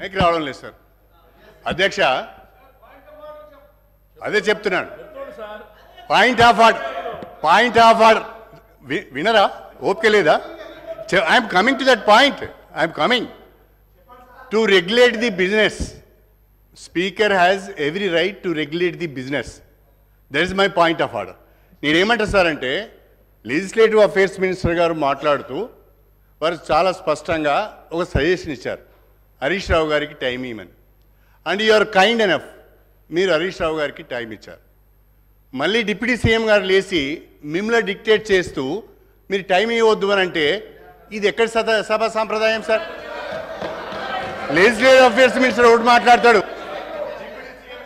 Mic రావడం లేదు sir. అధ్యక్ష అదే చెప్తున్నాను. పాయింట్ ఆఫ్ ఆర్డర్ వినరా? ఓపిక లేదా? I'm coming to that point. I'm coming to regulate the business. Speaker has every right to regulate the business. That is my point of order. నేనేమంటాను sir అంటే, లెజిస్లేటివ్ అఫేర్స్ మినిస్టర్ గారు మాట్లాడుతూ వారు చాలా స్పష్టంగా ఒక సజెషన్ ఇచ్చారు, హరీష్ రావు గారికి టైం ఇవ్వమని. And you are kind enough, మీరు హరీష్ రావు గారికి టైం ఇచ్చారు. మళ్ళీ డిప్యూటీ సీఎం గారు లేచి మిమ్మల్ని డిక్టేట్ చేస్తూ మీరు టైం ఇవ్వద్దు అని అంటే ఇది ఎక్కడి సభ సాంప్రదాయం సార్? లెజిస్లేటివ్ అఫేర్స్ మినిస్టర్ ఒకటి మాట్లాడతాడు,